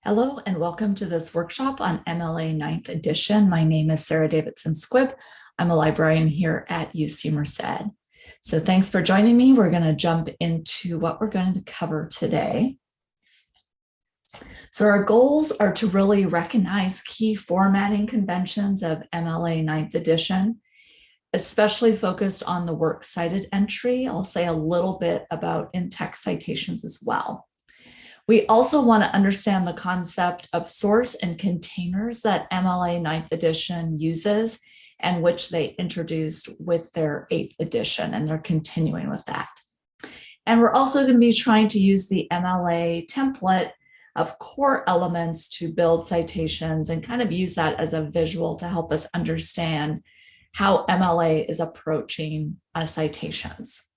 Hello and welcome to this workshop on MLA 9th edition. My name is Sara Davidson-Squibb. I'm a librarian here at UC Merced. So thanks for joining me. We're going to jump into what we're going to cover today. So our goals are to really recognize key formatting conventions of MLA 9th edition, especially focused on the works cited entry. I'll say a little bit about in-text citations as well. We also want to understand the concept of source and containers that MLA 9th edition uses and which they introduced with their 8th edition, and they're continuing with that. And we're also going to be trying to use the MLA template of core elements to build citations and kind of use that as a visual to help us understand how MLA is approaching citations.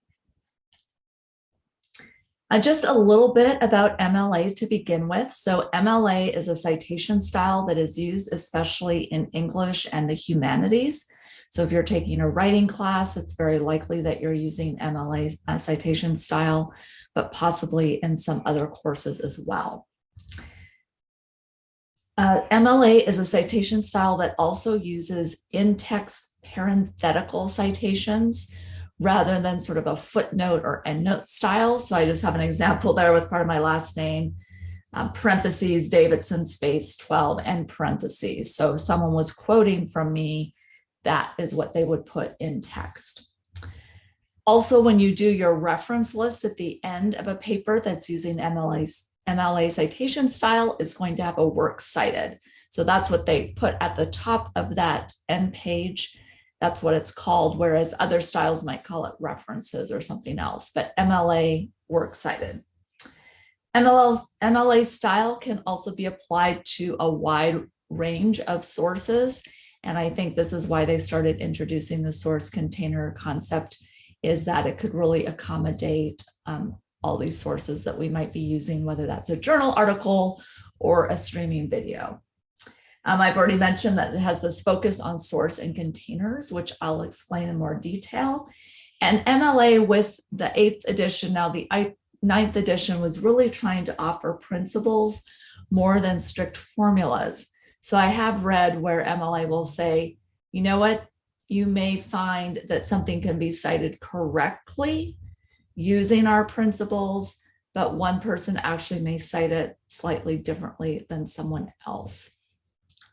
Just a little bit about MLA to begin with. So MLA is a citation style that is used especially in English and the humanities. So if you're taking a writing class, it's very likely that you're using MLA citation style, but possibly in some other courses as well. MLA is a citation style that also uses in-text parenthetical citations rather than sort of a footnote or endnote style. So I just have an example there with part of my last name, parentheses, Davidson space 12 and parentheses. So if someone was quoting from me, that is what they would put in text. Also, when you do your reference list at the end of a paper that's using MLA citation style, is going to have a works cited. So that's what they put at the top of that end page. That's what it's called, whereas other styles might call it references or something else, but MLA works cited. MLA style can also be applied to a wide range of sources. And I think this is why they started introducing the source container concept, is that it could really accommodate all these sources that we might be using, whether that's a journal article or a streaming video. I've already mentioned that it has this focus on source and containers, which I'll explain in more detail. And MLA with the 8th edition, now the 9th edition, was really trying to offer principles more than strict formulas. So I have read where MLA will say, you know what, you may find that something can be cited correctly using our principles, but one person actually may cite it slightly differently than someone else,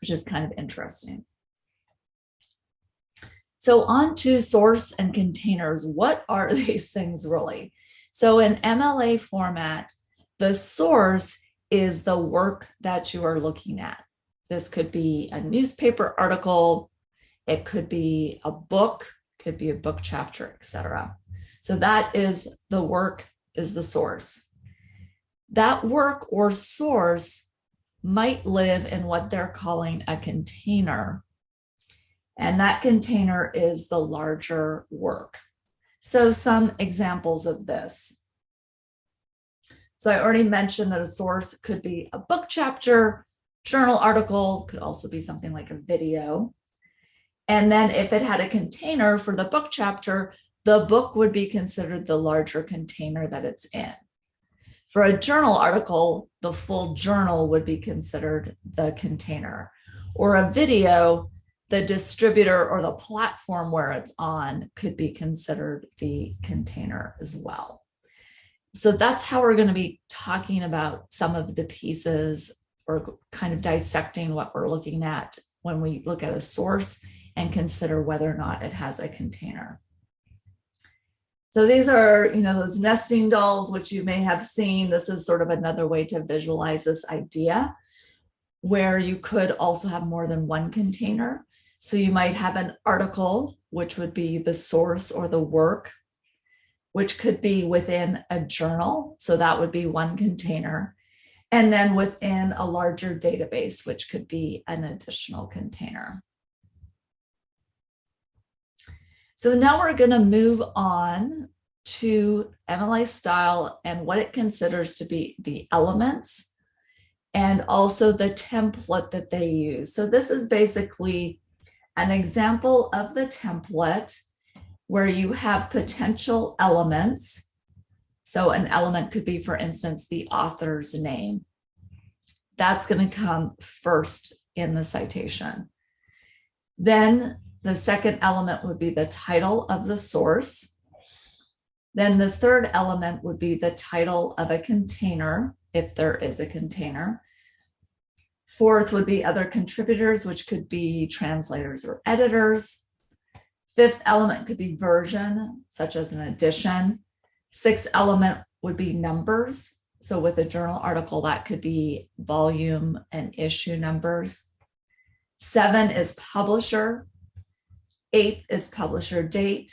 which is kind of interesting. So on to source and containers. What are these things really? So in MLA format, the source is the work that you are looking at. This could be a newspaper article, it could be a book, could be a book chapter, etc. So that is the work, is the source. That work or source might live in what they're calling a container. And that container is the larger work. So some examples of this. So I already mentioned that a source could be a book chapter, journal article, could also be something like a video. And then if it had a container for the book chapter, the book would be considered the larger container that it's in. For a journal article, the full journal would be considered the container. Or a video, the distributor or the platform where it's on could be considered the container as well. So that's how we're going to be talking about some of the pieces, or kind of dissecting what we're looking at when we look at a source and consider whether or not it has a container. So these are, those nesting dolls, which you may have seen. This is sort of another way to visualize this idea, where you could also have more than one container. So you might have an article, which would be the source or the work, which could be within a journal. So that would be one container. And then within a larger database, which could be an additional container. So now we're going to move on to MLA style and what it considers to be the elements and also the template that they use. So this is basically an example of the template where you have potential elements. So an element could be, for instance, the author's name. That's going to come first in the citation. Then the second element would be the title of the source. Then the third element would be the title of a container, if there is a container. Fourth would be other contributors, which could be translators or editors. Fifth element could be version, such as an edition. Sixth element would be numbers. So with a journal article, that could be volume and issue numbers. 7 is publisher. 8th is publisher date.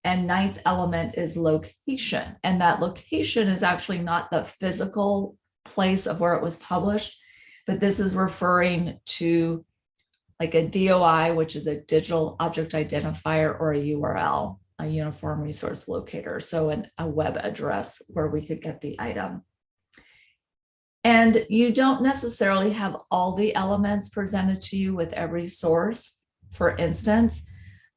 And 9th element is location. And that location is actually not the physical place of where it was published, but this is referring to like a DOI, which is a digital object identifier, or a URL, a uniform resource locator. So a web address where we could get the item. And you don't necessarily have all the elements presented to you with every source. For instance,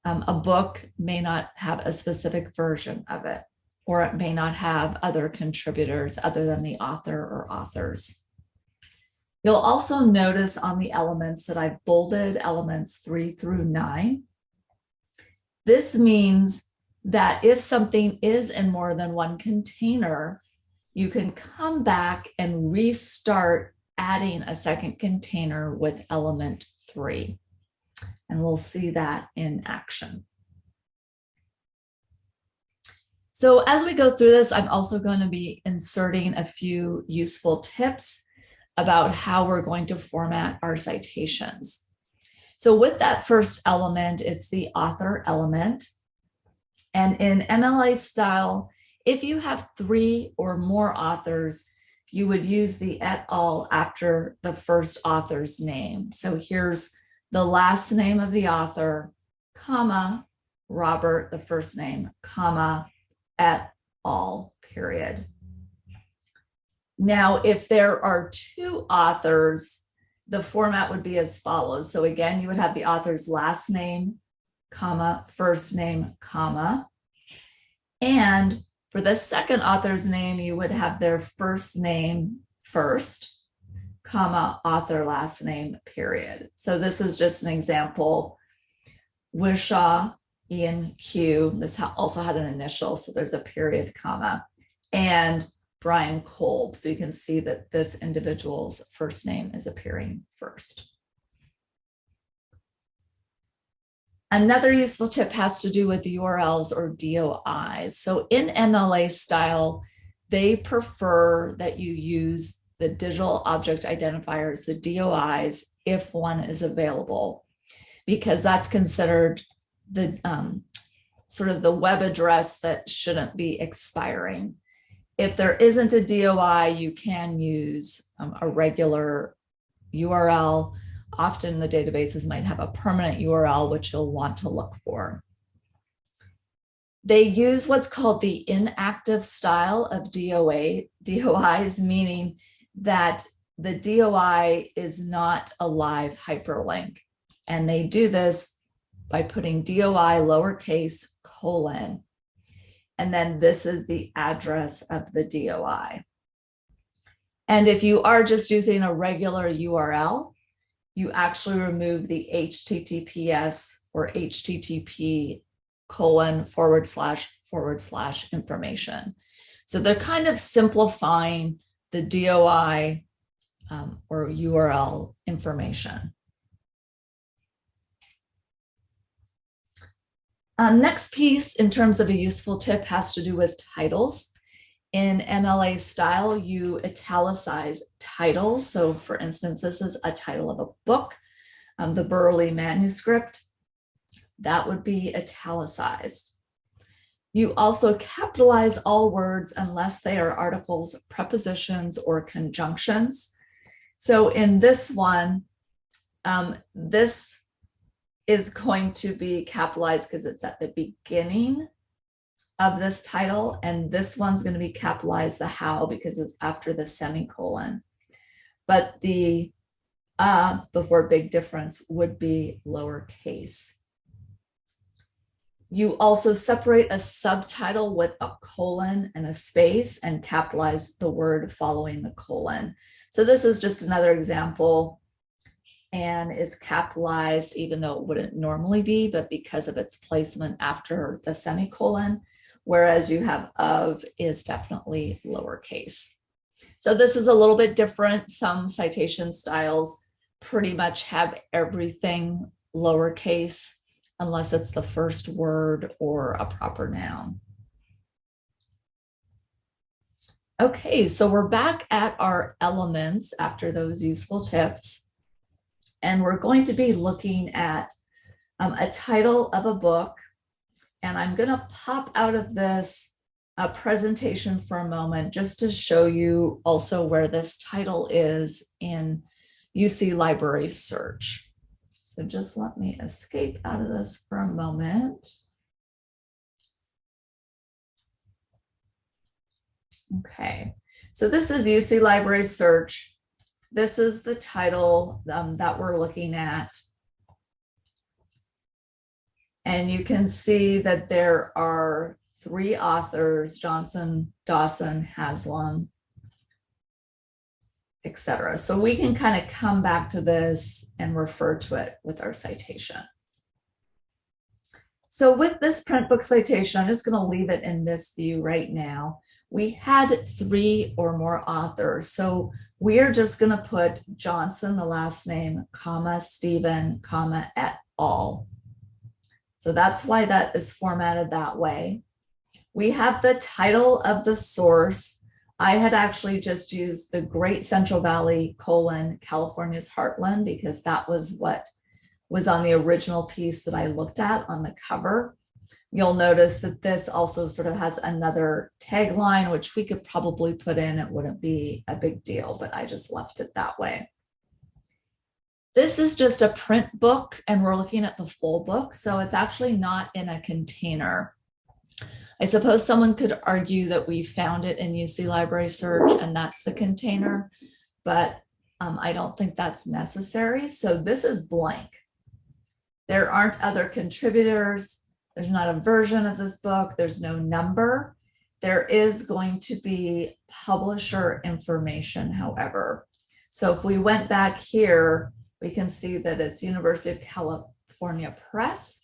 a book may not have a specific version of it, or it may not have other contributors other than the author or authors. You'll also notice on the elements that I've bolded elements 3 through 9. This means that if something is in more than one container, you can come back and restart adding a second container with element 3. And we'll see that in action. So as we go through this, I'm also going to be inserting a few useful tips about how we're going to format our citations. So with that first element, it's the author element. And in MLA style, if you have 3 or more authors, you would use the et al. After the first author's name. So here's the last name of the author, comma, Robert, the first name, comma, et al., period. Now, if there are 2 authors, the format would be as follows. So again, you would have the author's last name, comma, first name, comma. And for the second author's name, you would have their first name first, comma, author last name, period. So this is just an example. Wishaw, Ian Q. This also had an initial, so there's a period, comma. And Brian Kolb. So you can see that this individual's first name is appearing first. Another useful tip has to do with URLs or DOIs. So in MLA style, they prefer that you use the digital object identifiers, the DOIs, if one is available, because that's considered the sort of the web address that shouldn't be expiring. If there isn't a DOI, you can use a regular URL. Often the databases might have a permanent URL, which you'll want to look for. They use what's called the inactive style of DOIs, meaning that the DOI is not a live hyperlink. And they do this by putting DOI lowercase colon. And then this is the address of the DOI. And if you are just using a regular URL, you actually remove the HTTPS or HTTP : / information. So they're kind of simplifying the DOI or URL information. Next piece in terms of a useful tip has to do with titles. In MLA style, you italicize titles. So for instance, this is a title of a book, the Burley manuscript. That would be italicized. You also capitalize all words unless they are articles, prepositions, or conjunctions. So in this one, this is going to be capitalized because it's at the beginning of this title, and this one's going to be capitalized, the how, because it's after the semicolon. But the before big difference would be lowercase. You also separate a subtitle with a colon and a space and capitalize the word following the colon. So this is just another example, and is capitalized even though it wouldn't normally be, but because of its placement after the semicolon, whereas you have of is definitely lowercase. So this is a little bit different. Some citation styles pretty much have everything lowercase unless it's the first word or a proper noun. Okay, so we're back at our elements after those useful tips. And we're going to be looking at a title of a book. And I'm going to pop out of this presentation for a moment just to show you also where this title is in UC Library Search. So just let me escape out of this for a moment. Okay, so this is UC Library Search. This is the title that we're looking at. And you can see that there are 3 authors: Johnson, Dawson, Haslam, etc. So we can kind of come back to this and refer to it with our citation. So with this print book citation, I'm just going to leave it in this view right now. We had 3 or more authors. So we are just going to put Johnson, the last name, comma, Stephen, comma, et al. So that's why that is formatted that way. We have the title of the source. I had actually just used the Great Central Valley, California's Heartland, because that was what was on the original piece that I looked at on the cover. You'll notice that this also sort of has another tagline, which we could probably put in. It wouldn't be a big deal, but I just left it that way. This is just a print book, and we're looking at the full book, so it's actually not in a container. I suppose someone could argue that we found it in UC Library Search and that's the container, but I don't think that's necessary. So this is blank. There aren't other contributors. There's not a version of this book. There's no number. There is going to be publisher information, however. So if we went back here, we can see that it's University of California Press.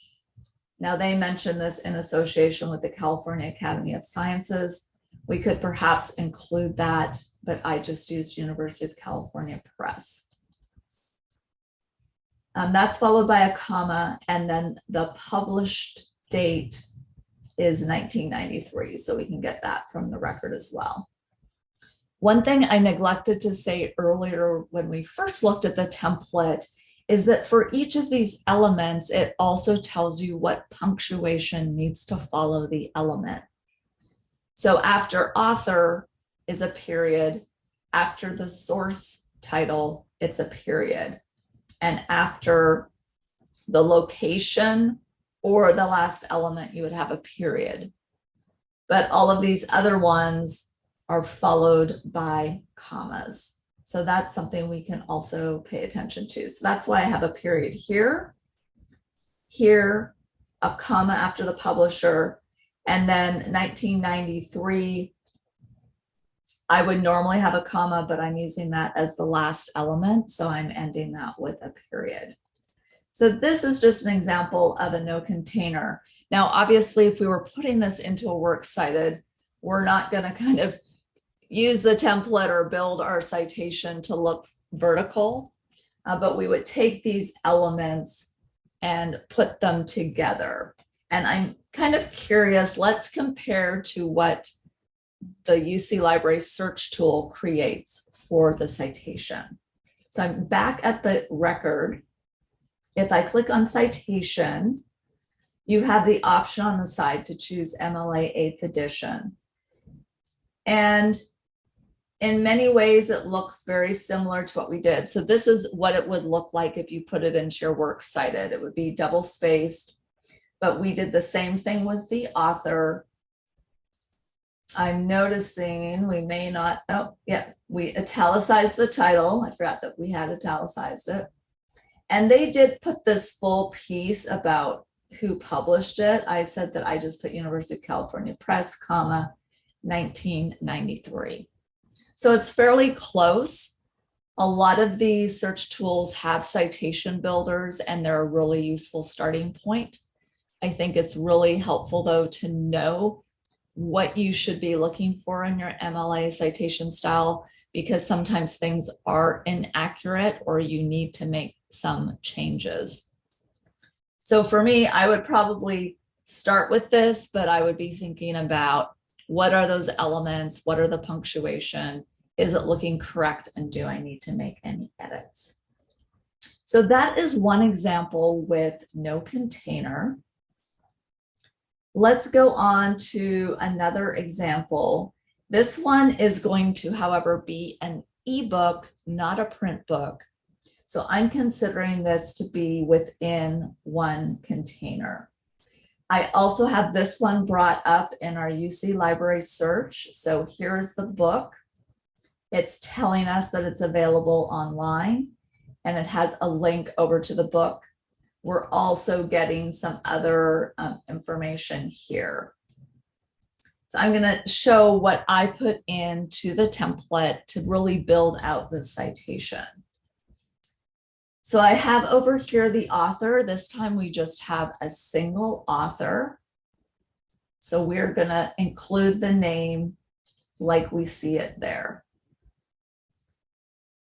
Now they mention this in association with the California Academy of Sciences. We could perhaps include that, but I just used University of California Press. That's followed by a comma, and then the published date is 1993, so we can get that from the record as well. One thing I neglected to say earlier when we first looked at the template is that for each of these elements, it also tells you what punctuation needs to follow the element. So after author is a period, after the source title, it's a period, and after the location or the last element, you would have a period. But all of these other ones are followed by commas. So that's something we can also pay attention to. So that's why I have a period here, here, a comma after the publisher, and then 1993, I would normally have a comma, but I'm using that as the last element. So I'm ending that with a period. So this is just an example of a no container. Now, obviously, if we were putting this into a works cited, we're not going to kind of use the template or build our citation to look vertical, but we would take these elements and put them together. And I'm kind of curious, let's compare to what the UC Library search tool creates for the citation. So I'm back at the record. If I click on citation, you have the option on the side to choose MLA 8th edition. And in many ways, it looks very similar to what we did. So this is what it would look like if you put it into your works cited. It would be double spaced, but we did the same thing with the author. I'm noticing we may not, oh yeah, we italicized the title. I forgot that we had italicized it. And they did put this full piece about who published it, I said that I just put University of California Press, comma, 1993. So it's fairly close. A lot of these search tools have citation builders, and they're a really useful starting point. I think it's really helpful, though, to know what you should be looking for in your MLA citation style, because sometimes things are inaccurate or you need to make some changes. So for me, I would probably start with this, but I would be thinking about what are those elements? What are the punctuation? Is it looking correct? And do I need to make any edits? So that is one example with no container. Let's go on to another example. This one is going to, however, be an ebook, not a print book. So I'm considering this to be within one container. I also have this one brought up in our UC library search. So here's the book. It's telling us that it's available online, and it has a link over to the book. We're also getting some other information here. So I'm going to show what I put into the template to really build out the citation. So I have over here the author. This time we just have a single author. So we're going to include the name like we see it there.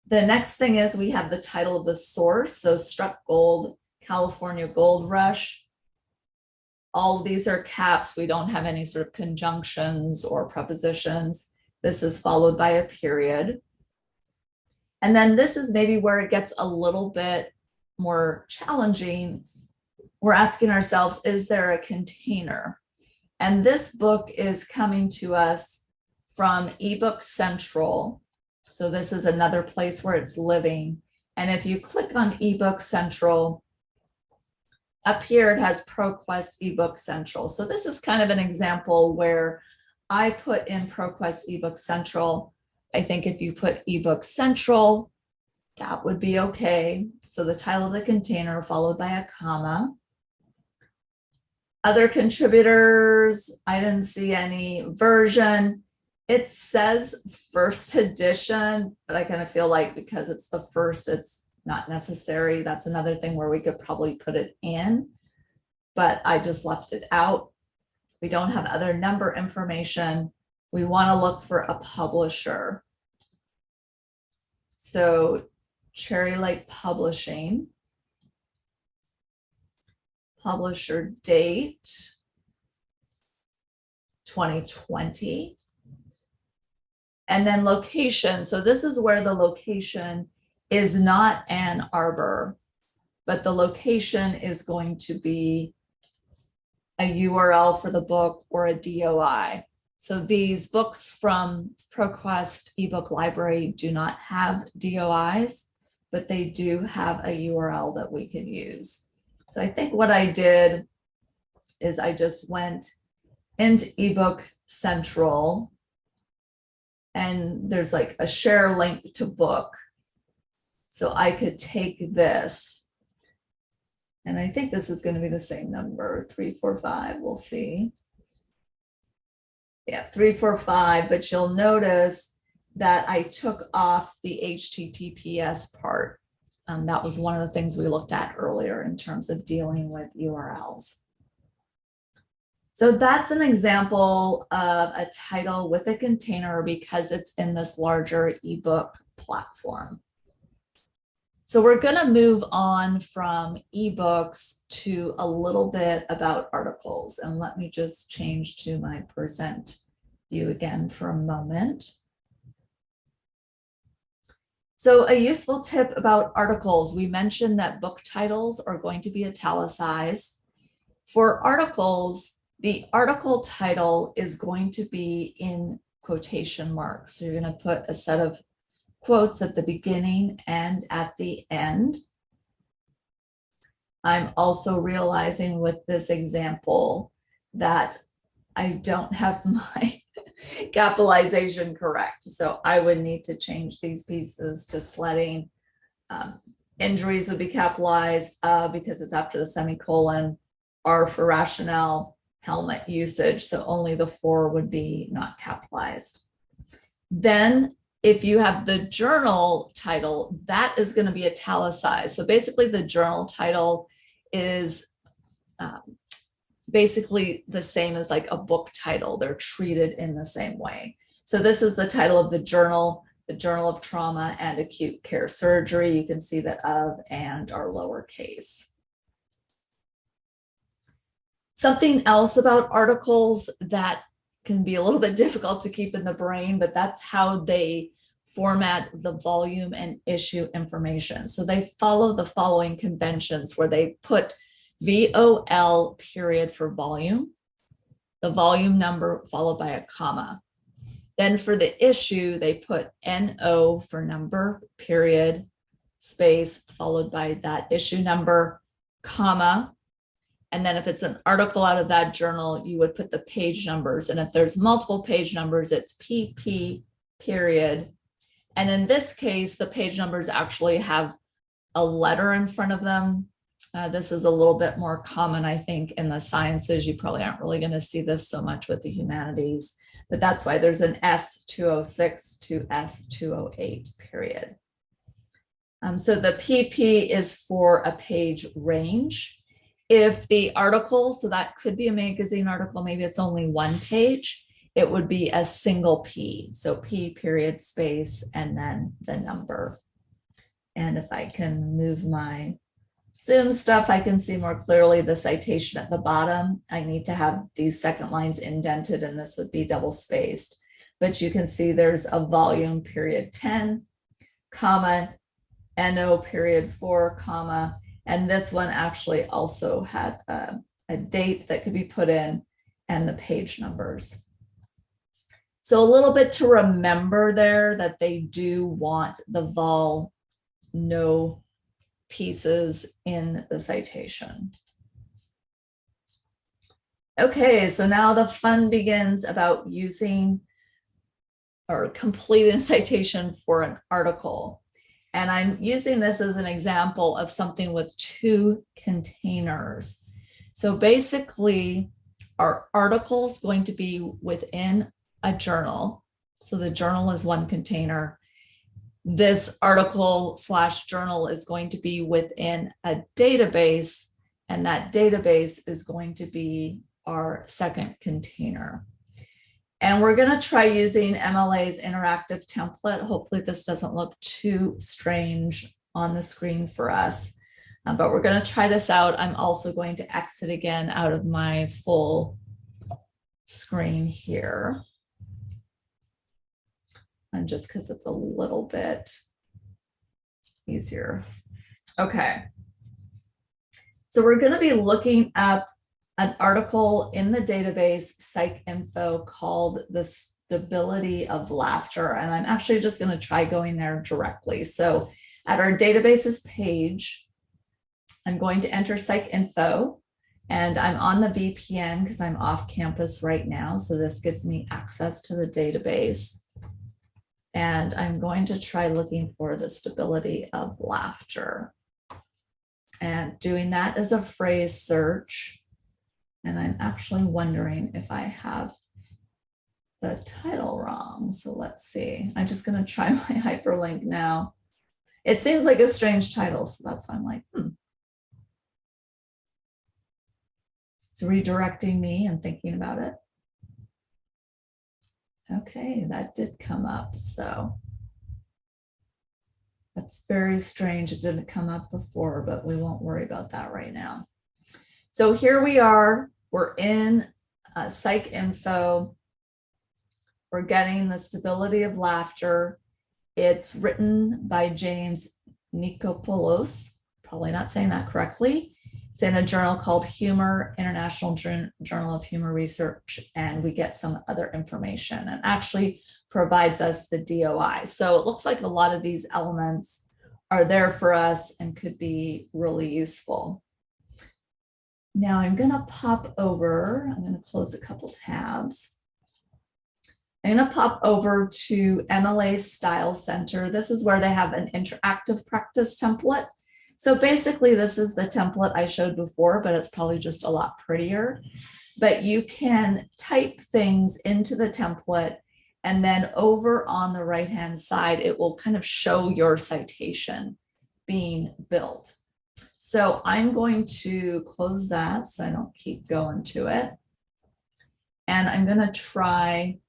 The next thing is we have the title of the source. So Struck Gold, California Gold Rush. All of these are caps. We don't have any sort of conjunctions or prepositions. This is followed by a period. And then this is maybe where it gets a little bit more challenging. We're asking ourselves, is there a container? And this book is coming to us from eBook Central. So this is another place where it's living. And if you click on eBook Central, up here it has ProQuest eBook Central. So this is kind of an example where I put in ProQuest eBook Central. I think if you put eBook Central, that would be okay. So the title of the container followed by a comma. Other contributors, I didn't see any. Version, it says first edition, but I kind of feel like because it's the first, it's not necessary. That's another thing where we could probably put it in, but I just left it out. We don't have other number information. We want to look for a publisher. So Cherry Lake Publishing, publisher date 2020, and then location. So this is where the location is not Ann Arbor, but the location is going to be a URL for the book or a DOI. So these books from ProQuest ebook library do not have DOIs, but they do have a URL that we could use. So I think what I did is I just went into eBook Central, and there's like a share link to book. So I could take this, and I think this is going to be the same number, 345, we'll see. Yeah, 345, but you'll notice that I took off the HTTPS part. That was one of the things we looked at earlier in terms of dealing with URLs. So that's an example of a title with a container because it's in this larger ebook platform. So we're going to move on from ebooks to a little bit about articles. And let me just change to my present view again for a moment. So a useful tip about articles, we mentioned that book titles are going to be italicized. For articles, the article title is going to be in quotation marks. So you're going to put a set of quotes at the beginning and at the end. I'm also realizing with this example that I don't have my capitalization correct. So I would need to change these pieces to sledding. Injuries would be capitalized because it's after the semicolon. R for rationale, helmet usage. So only the 4 would be not capitalized. Then if you have the journal title, that is going to be italicized. So basically the journal title is basically the same as like a book title. They're treated in the same way. So this is the title of the Journal of Trauma and Acute Care Surgery. You can see that of and are lowercase. Something else about articles that can be a little bit difficult to keep in the brain, but that's how they format the volume and issue information. So they follow the following conventions where they put VOL period for volume, the volume number followed by a comma. Then for the issue, they put NO for number, period, space, followed by that issue number, comma. And then if it's an article out of that journal, you would put the page numbers. And if there's multiple page numbers, it's PP, period. And in this case, the page numbers actually have a letter in front of them. This is a little bit more common, I think, in the sciences. You probably aren't really going to see this so much with the humanities, but that's why there's an S206 to S208 period. So the PP is for a page range. If the article, so that could be a magazine article, maybe it's only one page, it would be a single P. So P period space and then the number. And if I can move my Zoom stuff, I can see more clearly the citation at the bottom. I need to have these second lines indented, and this would be double spaced. But you can see there's a volume period 10, comma, NO period 4, comma, and this one actually also had a date that could be put in and the page numbers. So a little bit to remember there that they do want the vol no pieces in the citation. Okay, so now the fun begins about using or completing a citation for an article. And I'm using this as an example of something with 2 containers. So basically, our article is going to be within a journal. So the journal is one container. This article / journal is going to be within a database, and that database is going to be our second container. And we're going to try using MLA's interactive template. Hopefully this doesn't look too strange on the screen for us, but we're going to try this out. I'm also going to exit again out of my full screen here. And just because it's a little bit easier. Okay. So we're going to be looking up an article in the database Psycinfo called The Stability of Laughter. And I'm actually just going to try going there directly. So at our databases page, I'm going to enter Psycinfo, and I'm on the VPN because I'm off campus right now. So this gives me access to the database. And I'm going to try looking for the stability of laughter and doing that as a phrase search. And I'm actually wondering if I have the title wrong. So let's see. I'm just going to try my hyperlink now. It seems like a strange title, so that's why I'm like, It's redirecting me and thinking about it. Okay, that did come up, so that's very strange. It didn't come up before, but we won't worry about that right now. So here we are, we're in Psycinfo. We're getting The Stability of Laughter. It's written by James Nikopoulos, probably not saying that correctly. It's in a journal called Humor, International Journal of Humor Research, and we get some other information and actually provides us the DOI. So it looks like a lot of these elements are there for us and could be really useful. Now I'm going to pop over, I'm going to close a couple tabs. I'm going to pop over to MLA Style Center. This is where they have an interactive practice template. So basically, this is the template I showed before, but it's probably just a lot prettier. But you can type things into the template, and then over on the right-hand side, it will kind of show your citation being built. So I'm going to close that so I don't keep going to it. And I'm going to try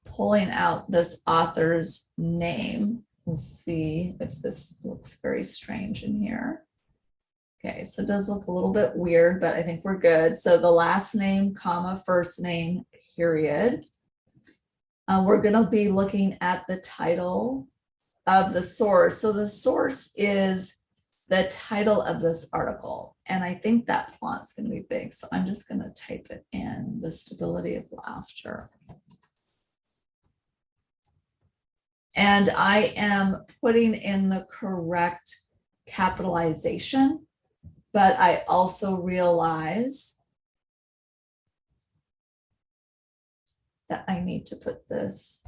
pulling out this author's name. We'll see if this looks very strange in here. Okay, so it does look a little bit weird, but I think we're good. So the last name, comma, first name, period. We're going to be looking at the title of the source. So the source is the title of this article. And I think that font's going to be big. So I'm just going to type it in, The Stability of Laughter. And I am putting in the correct capitalization, but I also realize that I need to put this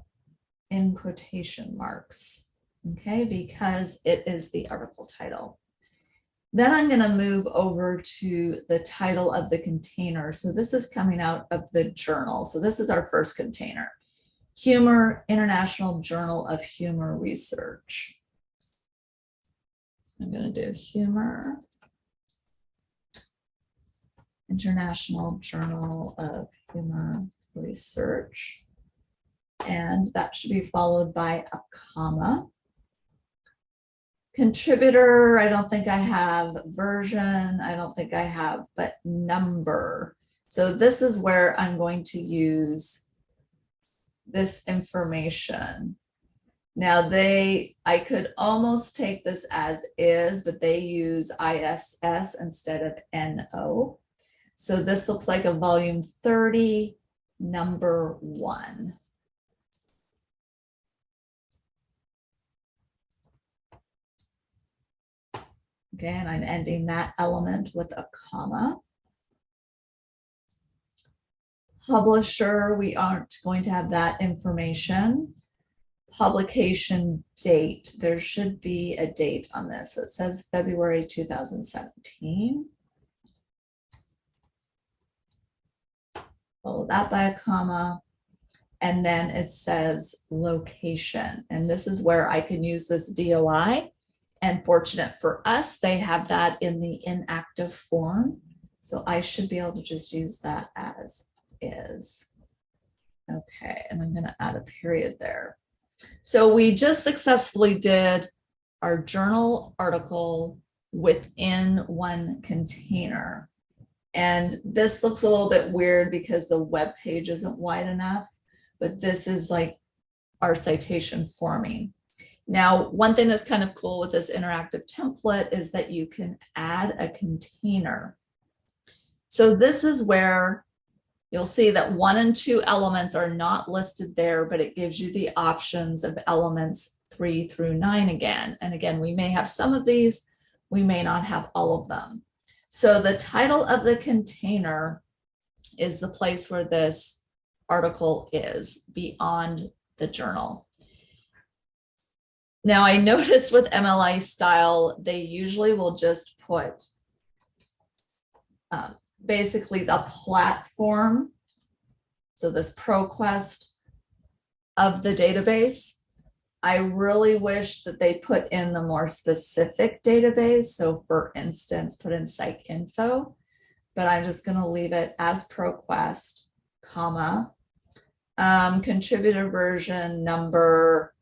in quotation marks, okay, because it is the article title. Then I'm going to move over to the title of the container. So this is coming out of the journal. So this is our first container. Humor, International Journal of Humor Research. So I'm going to do humor, International Journal of Humor Research. And that should be followed by a comma. Contributor, I don't think I have. Version, I don't think I have, but number. So this is where I'm going to use this information. Now I could almost take this as is, but they use ISS instead of NO. So this looks like a volume 30, number 1. Okay, and I'm ending that element with a comma. Publisher, we aren't going to have that information. Publication date, there should be a date on this. It says February 2017. Follow that by a comma. And then it says location. And this is where I can use this DOI. And fortunate for us, they have that in the inactive form. So I should be able to just use that as is. Okay, and I'm going to add a period there. So we just successfully did our journal article within one container. And this looks a little bit weird because the web page isn't wide enough, but this is like our citation forming. Now, one thing that's kind of cool with this interactive template is that you can add a container. So this is where you'll see that 1 and 2 elements are not listed there, but it gives you the options of elements 3 through 9 again. And again, we may have some of these, we may not have all of them. So the title of the container is the place where this article is beyond the journal. Now I noticed with MLA style, they usually will just put basically the platform, so this ProQuest of the database. I really wish that they put in the more specific database. So for instance, put in Psycinfo, but I'm just going to leave it as ProQuest, comma, contributor version, number,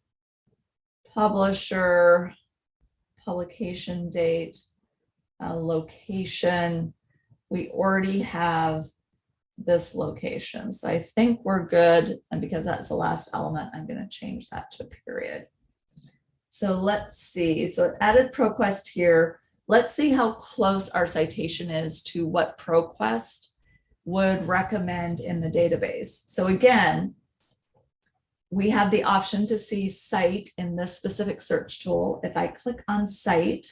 publisher, publication date, location. We already have this location. So I think we're good. And because that's the last element, I'm going to change that to a period. So let's see. So it added ProQuest here. Let's see how close our citation is to what ProQuest would recommend in the database. So again, we have the option to see cite in this specific search tool. If I click on cite,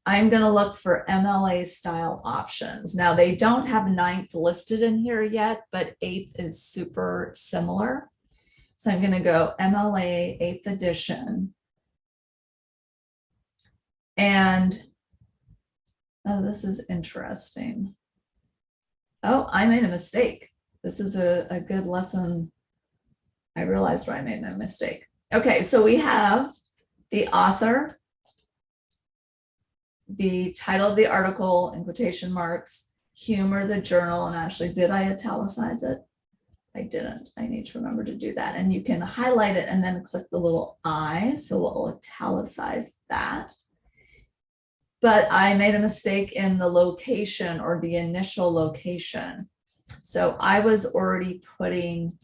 I'm going to look for MLA style options. Now they don't have 9th listed in here yet, but 8th is super similar. So I'm going to go MLA 8th edition. And, oh, this is interesting. Oh, I made a mistake. This is a good lesson. I realized where I made my mistake. Okay, so we have the author, the title of the article in quotation marks, humor, the journal, and actually, did I italicize it? I didn't. I need to remember to do that. And you can highlight it and then click the little I, so we'll italicize that. But I made a mistake in the location or the initial location. So I was already putting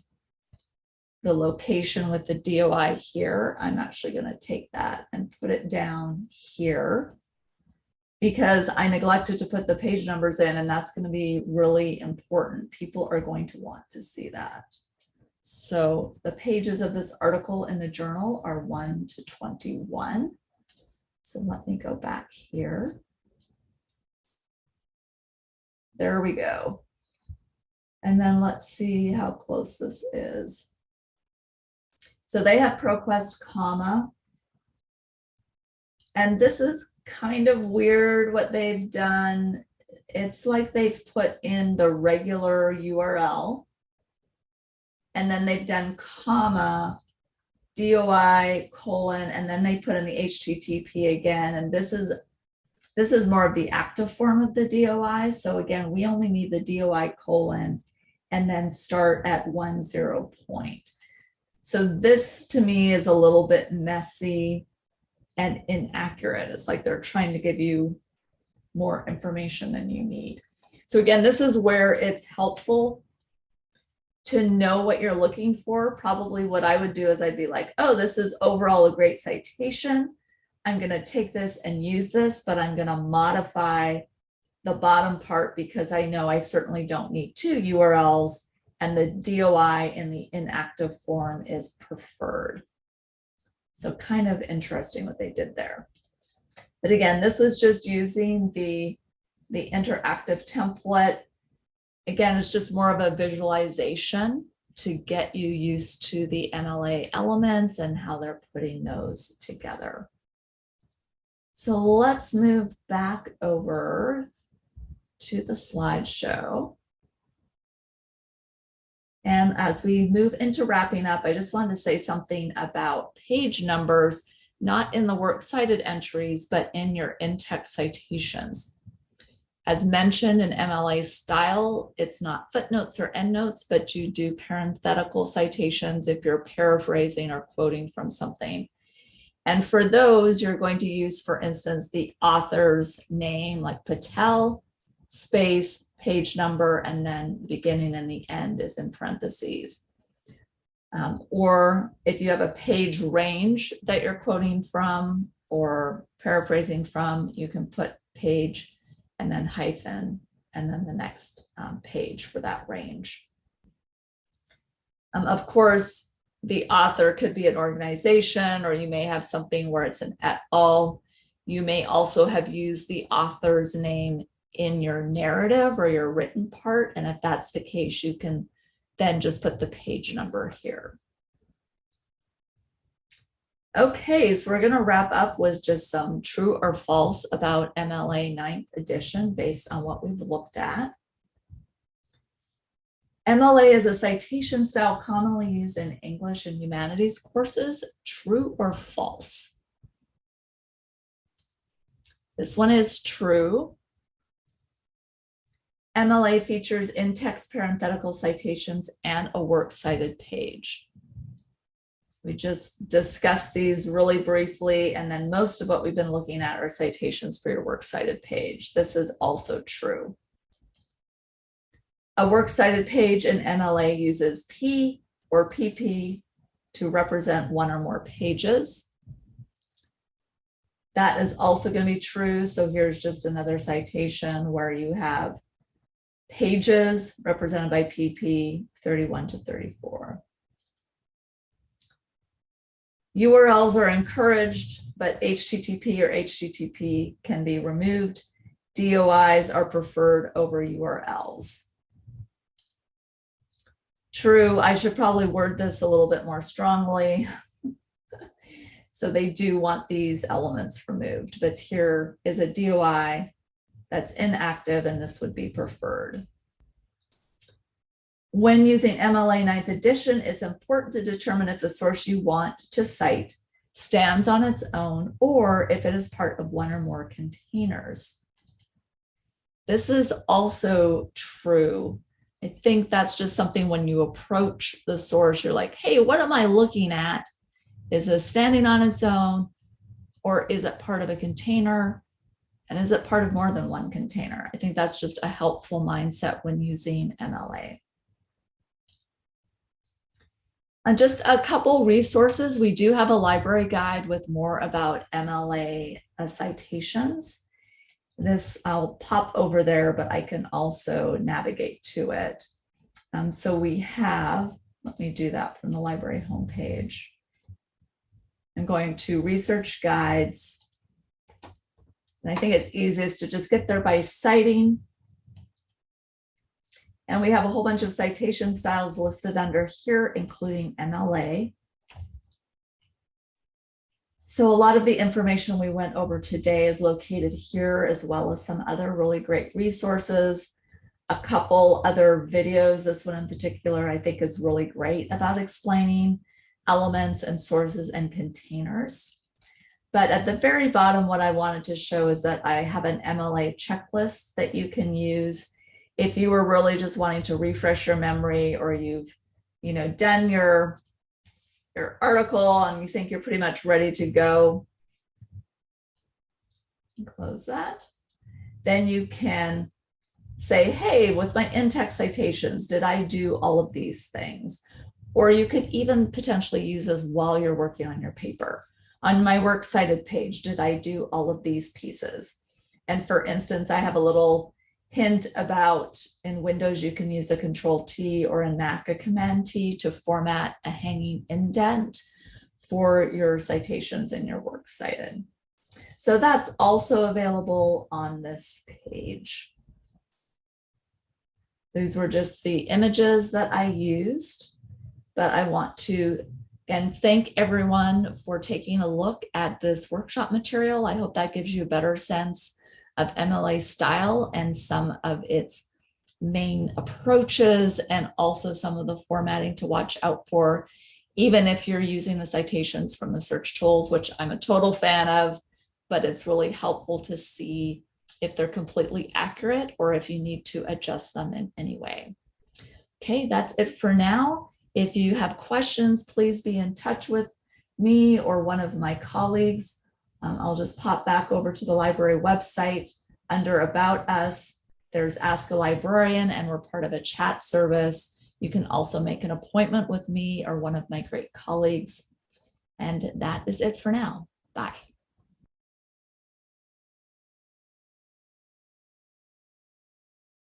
the location with the DOI here. I'm actually going to take that and put it down here because I neglected to put the page numbers in, and that's going to be really important. People are going to want to see that. So the pages of this article in the journal are 1 to 21. So let me go back here. There we go. And then let's see how close this is. So they have ProQuest, comma. And this is kind of weird what they've done. It's like they've put in the regular URL, and then they've done comma, DOI, colon, and then they put in the HTTP again. And this is more of the active form of the DOI. So again, we only need the DOI colon and then start at 10 point. So this to me is a little bit messy and inaccurate. It's like they're trying to give you more information than you need. So again, this is where it's helpful to know what you're looking for. Probably what I would do is I'd be like, oh, this is overall a great citation. I'm going to take this and use this, but I'm going to modify the bottom part because I know I certainly don't need 2 URLs, and the DOI in the inactive form is preferred. So kind of interesting what they did there. But again, this was just using the interactive template. Again, it's just more of a visualization to get you used to the MLA elements and how they're putting those together. So let's move back over to the slideshow. And as we move into wrapping up, I just wanted to say something about page numbers, not in the works cited entries, but in your in-text citations. As mentioned in MLA style, it's not footnotes or endnotes, but you do parenthetical citations if you're paraphrasing or quoting from something. And for those, you're going to use, for instance, the author's name, like Patel, space, page number, and then beginning and the end is in parentheses. Or if you have a page range that you're quoting from or paraphrasing from, you can put page and then hyphen, and then the next page for that range. Of course, the author could be an organization, or you may have something where it's an et al. You may also have used the author's name in your narrative or your written part. And if that's the case, you can then just put the page number here. Okay, so we're going to wrap up with just some true or false about MLA 9th edition based on what we've looked at. MLA is a citation style commonly used in English and humanities courses. True or false? This one is true. MLA features in-text parenthetical citations and a works cited page. We just discussed these really briefly, and then most of what we've been looking at are citations for your works cited page. This is also true. A works cited page in MLA uses P or PP to represent one or more pages. That is also going to be true. So here's just another citation where you have pages represented by PP 31 to 34. URLs are encouraged, but HTTP or HTTP can be removed. DOIs are preferred over URLs. True, I should probably word this a little bit more strongly. So they do want these elements removed, but here is a DOI that's inactive, and this would be preferred. When using MLA 9th edition, it's important to determine if the source you want to cite stands on its own or if it is part of one or more containers. This is also true. I think that's just something when you approach the source, you're like, hey, what am I looking at? Is this standing on its own, or is it part of a container? And is it part of more than one container? I think that's just a helpful mindset when using MLA. And just a couple resources. We do have a library guide with more about MLA citations. This I'll pop over there, but I can also navigate to it. So we have, let me do that from the library homepage. I'm going to research guides. And I think it's easiest to just get there by citing. And we have a whole bunch of citation styles listed under here, including MLA. So a lot of the information we went over today is located here, as well as some other really great resources. A couple other videos, this one in particular, I think is really great about explaining elements and sources and containers. But at the very bottom, what I wanted to show is that I have an MLA checklist that you can use if you were really just wanting to refresh your memory, or you've done your article and you think you're pretty much ready to go. Close that. Then you can say, hey, with my in-text citations, did I do all of these things? Or you could even potentially use this while you're working on your paper. On my works cited page, did I do all of these pieces? And for instance, I have a little hint about in Windows, you can use a Control-T, or in Mac, a Command-T to format a hanging indent for your citations in your works cited. So that's also available on this page. These were just the images that I used. But I want to, again, thank everyone for taking a look at this workshop material. I hope that gives you a better sense of MLA style and some of its main approaches, and also some of the formatting to watch out for, even if you're using the citations from the search tools, which I'm a total fan of, but it's really helpful to see if they're completely accurate or if you need to adjust them in any way. Okay, that's it for now. If you have questions, please be in touch with me or one of my colleagues. I'll just pop back over to the library website. Under About Us, there's Ask a Librarian, and we're part of a chat service. You can also make an appointment with me or one of my great colleagues. And that is it for now. Bye.